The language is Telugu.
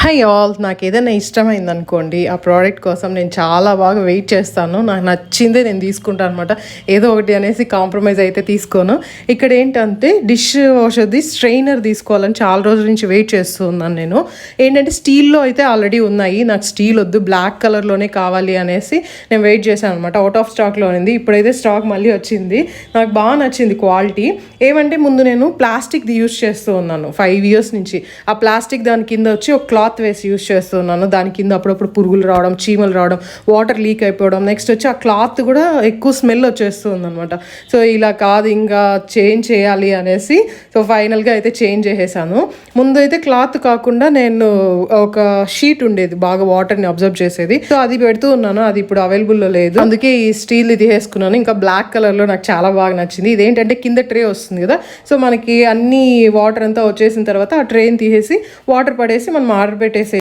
హాయ్ ఆల్, నాకు ఏదైనా ఇష్టమైంది అనుకోండి, ఆ ప్రోడక్ట్ కోసం నేను చాలా బాగా వెయిట్ చేస్తాను. నాకు నచ్చిందే నేను తీసుకుంటాను అనమాట. ఏదో ఒకటి అనేసి కాంప్రమైజ్ అయితే తీసుకోను. ఇక్కడ ఏంటంటే డిష్ వాషర్ది స్ట్రెయినర్ తీసుకోవాలని చాలా రోజుల నుంచి వెయిట్ చేస్తూ ఉన్నాను నేను. ఏంటంటే స్టీల్లో అయితే ఆల్రెడీ ఉన్నాయి, నాకు స్టీల్ వద్దు, బ్లాక్ కలర్లోనే కావాలి అనేసి నేను వెయిట్ చేశాను అనమాట. అవుట్ ఆఫ్ స్టాక్లో ఉంది. ఇప్పుడైతే స్టాక్ మళ్ళీ వచ్చింది. నాకు బాగా నచ్చింది క్వాలిటీ. ఏమంటే ముందు నేను ప్లాస్టిక్ది యూస్ చేస్తూ ఉన్నాను 5 years నుంచి. ఆ ప్లాస్టిక్ దాని కింద వచ్చి ఒక క్లాత్ వేసి యూస్ చేస్తున్నాను. దాని కింద అప్పుడప్పుడు పురుగులు రావడం, చీమలు రావడం, వాటర్ లీక్ అయిపోవడం, నెక్స్ట్ వచ్చి ఆ క్లాత్ కూడా ఎక్కువ స్మెల్ వచ్చేస్తుంది అనమాట. సో ఇలా కాదు, ఇంకా చేంజ్ చేయాలి అనేసి సో ఫైనల్గా అయితే చేంజ్ చేసేసాను. ముందు అయితే క్లాత్ కాకుండా నేను ఒక షీట్ ఉండేది బాగా వాటర్ని అబ్జర్వ్ చేసేది, సో అది పెడుతూ ఉన్నాను. అది ఇప్పుడు అవైలబుల్లో లేదు, అందుకే ఈ స్టీల్ ఇది వేసుకున్నాను. ఇంకా బ్లాక్ కలర్లో నాకు చాలా బాగా నచ్చింది. ఇదేంటంటే కింద ట్రే వస్తుంది కదా, సో మనకి అన్ని వాటర్ అంతా వచ్చేసిన తర్వాత ఆ ట్రేని తీసేసి వాటర్ పడేసి మనం ఆర్డర్ పెట్టేసి